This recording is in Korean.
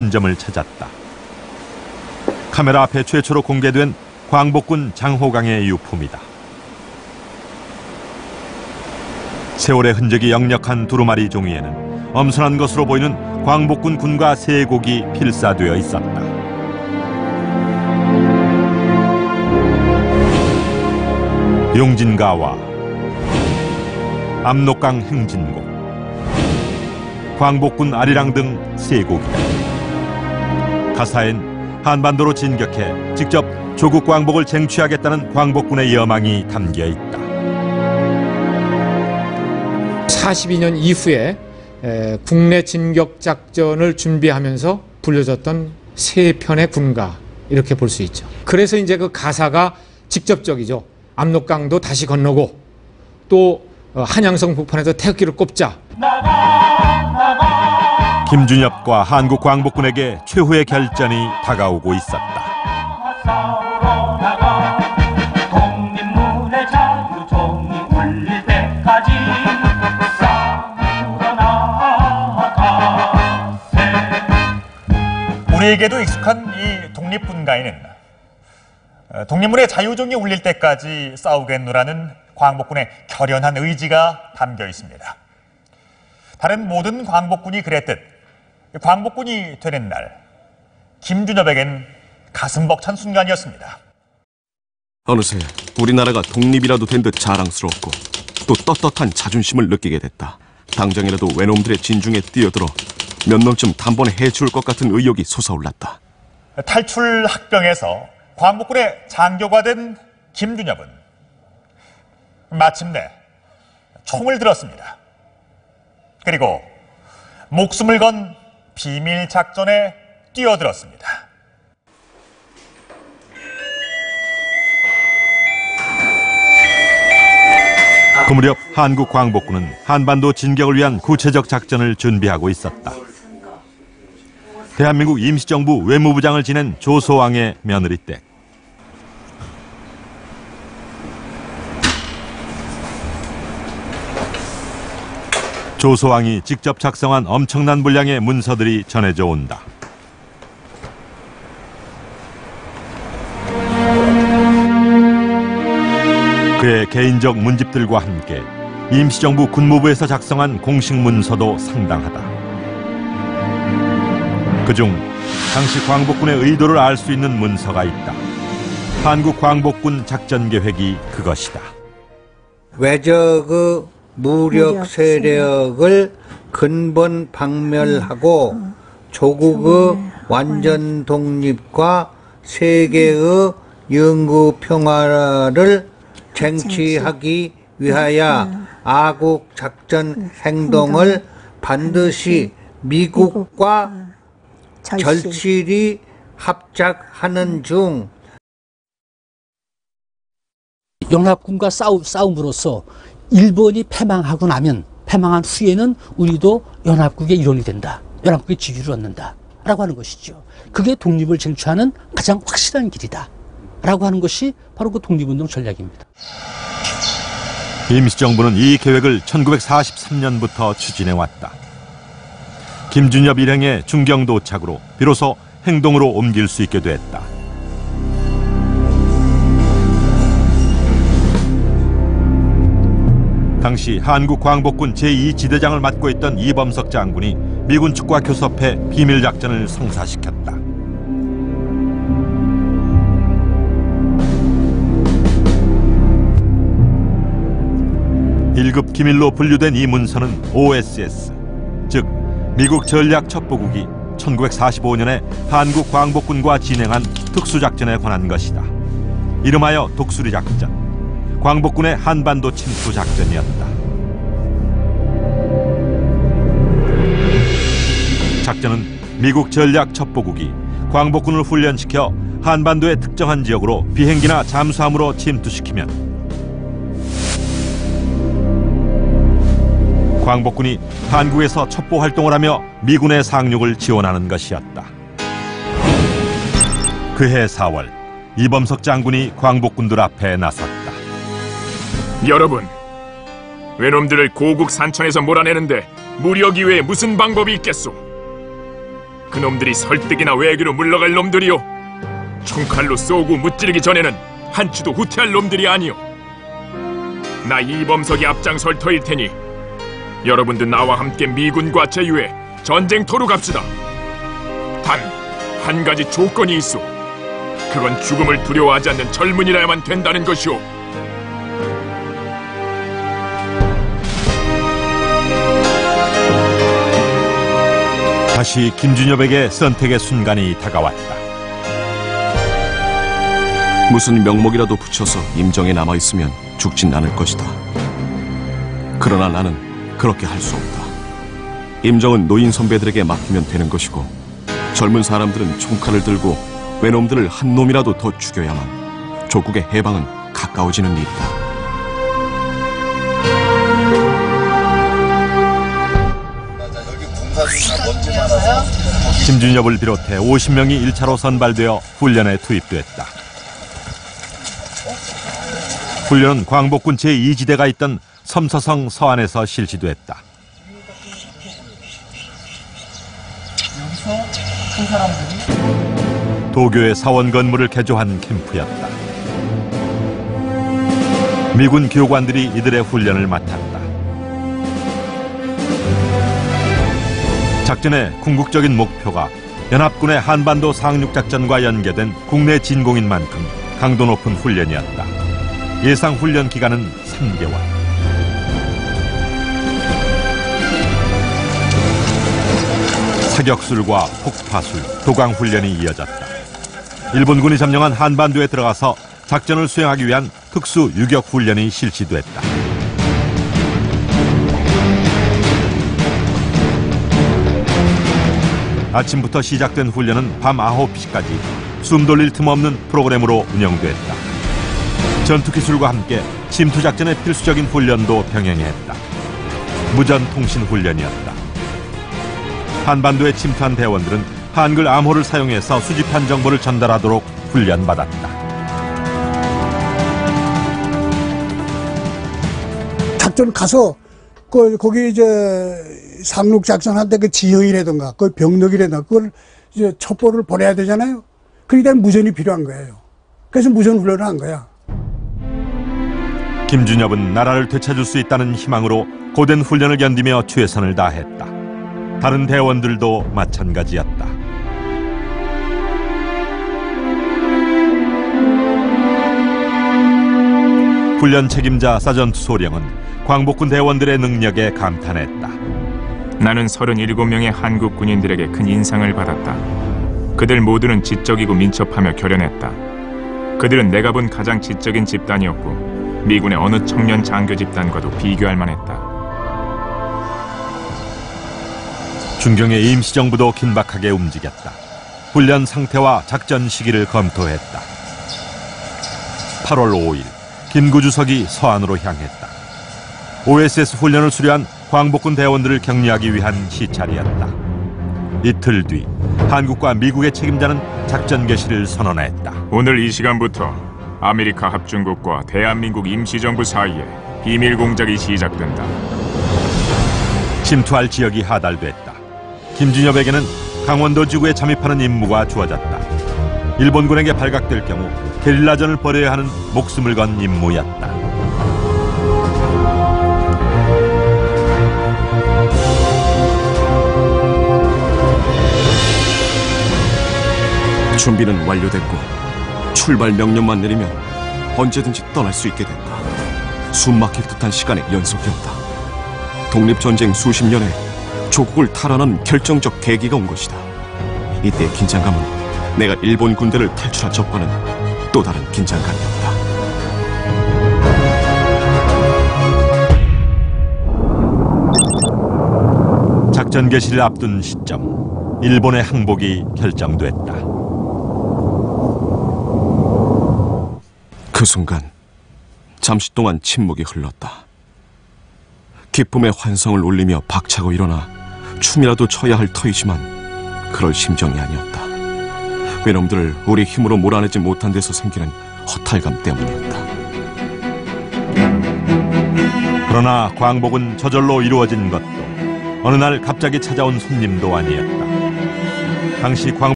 흔적을 찾았다. 카메라 앞에 최초로 공개된 광복군 장호강의 유품이다. 세월의 흔적이 역력한 두루마리 종이에는 엄선한 것으로 보이는 광복군 군가 세곡이 필사되어 있었다. 용진가와 압록강 행진곡, 광복군 아리랑 등 세곡이다. 가사엔 한반도로 진격해 직접 조국 광복을 쟁취하겠다는 광복군의 여망이 담겨 있다. 42년 이후에 국내 진격 작전을 준비하면서 불려졌던 세 편의 군가, 이렇게 볼 수 있죠. 그래서 이제 그 가사가 직접적이죠. 압록강도 다시 건너고 또 한양성 북판에서 태극기를 꼽자. 김준엽과 한국 광복군에게 최후의 결전이 다가오고 있었다. 우리에게도 익숙한 이 독립군가에는 독립문의 자유종이 울릴 때까지 싸우겠노라는 광복군의 결연한 의지가 담겨 있습니다. 다른 모든 광복군이 그랬듯 광복군이 되는 날, 김준엽에겐 가슴 벅찬 순간이었습니다. 어느새 우리나라가 독립이라도 된 듯 자랑스럽고 또 떳떳한 자존심을 느끼게 됐다. 당장이라도 외놈들의 진중에 뛰어들어 몇 놈쯤 단번에 해치울 것 같은 의욕이 솟아올랐다. 탈출 학병에서 광복군의 장교가 된 김준엽은 마침내 총을 들었습니다. 그리고 목숨을 건 비밀 작전에 뛰어들었습니다. 그 무렵 한국 광복군은 한반도 진격을 위한 구체적 작전을 준비하고 있었다. 대한민국 임시정부 외무부장을 지낸 조소왕의 며느리댁. 조소왕이 직접 작성한 엄청난 분량의 문서들이 전해져 온다. 그의 개인적 문집들과 함께 임시정부 군무부에서 작성한 공식 문서도 상당하다. 그중 당시 광복군의 의도를 알 수 있는 문서가 있다. 한국 광복군 작전 계획이 그것이다. 외적의 무력 세력을 근본 박멸하고 조국의 완전 독립과 세계의 영구 평화를 쟁취하기 위하여 아국 작전 행동을 반드시 미국과 절실히 합작하는 중. 연합군과 싸움으로써 일본이 패망하고 나면, 패망한 후에는 우리도 연합국의 일원이 된다. 연합국의 지위를 얻는다. 라고 하는 것이죠. 그게 독립을 쟁취하는 가장 확실한 길이다. 라고 하는 것이 바로 그 독립운동 전략입니다. 임시정부는 이 계획을 1943년부터 추진해왔다. 김준엽 일행의 중경 도착으로 비로소 행동으로 옮길 수 있게 됐다. 당시 한국 광복군 제2지대장을 맡고 있던 이범석 장군이 미군 측과 교섭해 비밀작전을 성사시켰다. (1급) 기밀로 분류된 이 문서는 OSS, 즉 미국 전략 첩보국이 1945년에 한국 광복군과 진행한 특수작전에 관한 것이다. 이름하여 독수리 작전, 광복군의 한반도 침투 작전이었다. 작전은 미국 전략 첩보국이 광복군을 훈련시켜 한반도의 특정한 지역으로 비행기나 잠수함으로 침투시키면 광복군이 한국에서 첩보 활동을 하며 미군의 상륙을 지원하는 것이었다. 그해 4월, 이범석 장군이 광복군들 앞에 나섰다. 여러분, 외놈들을 고국 산천에서 몰아내는데 무력 이외에 무슨 방법이 있겠소? 그놈들이 설득이나 외교로 물러갈 놈들이요, 총칼로 쏘고 무찌르기 전에는 한치도 후퇴할 놈들이 아니오. 나 이범석이 앞장설 터일 테니 여러분도 나와 함께 미군과 제휴해 전쟁터로 갑시다. 단 한 가지 조건이 있어. 그건 죽음을 두려워하지 않는 젊은이라야만 된다는 것이오. 다시 김준엽에게 선택의 순간이 다가왔다. 무슨 명목이라도 붙여서 임정에 남아있으면 죽진 않을 것이다. 그러나 나는 그렇게 할 수 없다. 임정은 노인 선배들에게 맡기면 되는 것이고, 젊은 사람들은 총칼을 들고 외놈들을 한 놈이라도 더 죽여야만 조국의 해방은 가까워지는 일이다. 김준엽을 비롯해 50명이 1차로 선발되어 훈련에 투입됐다. 훈련은 광복군 제2지대가 있던 섬서성 서안에서 실시됐다. 도교의 사원 건물을 개조한 캠프였다. 미군 교관들이 이들의 훈련을 맡았다. 작전의 궁극적인 목표가 연합군의 한반도 상륙작전과 연계된 국내 진공인 만큼 강도 높은 훈련이었다. 예상 훈련 기간은 3개월. 사격술과 폭파술, 도강 훈련이 이어졌다. 일본군이 점령한 한반도에 들어가서 작전을 수행하기 위한 특수 유격 훈련이 실시됐다. 아침부터 시작된 훈련은 밤 9시까지 숨 돌릴 틈 없는 프로그램으로 운영됐다. 전투기술과 함께 침투작전의 필수적인 훈련도 병행했다. 무전통신 훈련이었다. 한반도에 침투한 대원들은 한글 암호를 사용해서 수집한 정보를 전달하도록 훈련받았다. 작전 가서 거기 이제 상륙 작전할 때 그 지형이라든가 그 병력이라든가 그걸 이제 첩보를 보내야 되잖아요. 그러니까 무전이 필요한 거예요. 그래서 무전 훈련을 한 거야. 김준엽은 나라를 되찾을 수 있다는 희망으로 고된 훈련을 견디며 최선을 다했다. 다른 대원들도 마찬가지였다. 훈련 책임자 사전투 소령은 광복군 대원들의 능력에 감탄했다. 나는 37명의 한국 군인들에게 큰 인상을 받았다. 그들 모두는 지적이고 민첩하며 결연했다. 그들은 내가 본 가장 지적인 집단이었고 미군의 어느 청년 장교 집단과도 비교할 만했다. 중경의 임시정부도 긴박하게 움직였다. 훈련 상태와 작전 시기를 검토했다. 8월 5일 김구 주석이 서안으로 향했다. OSS 훈련을 수료한 광복군 대원들을 격려하기 위한 시찰이었다. 이틀 뒤 한국과 미국의 책임자는 작전 개시를 선언했다. 오늘 이 시간부터 아메리카 합중국과 대한민국 임시정부 사이에 비밀 공작이 시작된다. 침투할 지역이 하달됐다. 김준엽에게는 강원도 지구에 잠입하는 임무가 주어졌다. 일본군에게 발각될 경우 게릴라전을 벌여야 하는 목숨을 건 임무였다. 준비는 완료됐고 출발 명령만 내리면 언제든지 떠날 수 있게 된다. 숨막힐 듯한 시간의 연속이었다. 독립전쟁 수십 년에 조국을 탈환한 결정적 계기가 온 것이다. 이때의 긴장감은 내가 일본 군대를 탈출한 적과는 또 다른 긴장감이었다. 작전 개시를 앞둔 시점, 일본의 항복이 결정됐다. 그 순간 잠시 동안 침묵이 흘렀다. 기쁨의 환성을 울리며 박차고 일어나 춤이라도 춰야 할 터이지만 그럴 심정이 아니었다. 외놈들을 우리 힘으로 몰아내지 못한 데서 생기는 허탈감 때문이었다. 그러나 광복은 저절로 이루어진 것도 어느 날 갑자기 찾아온 손님도 아니었다. 당시 광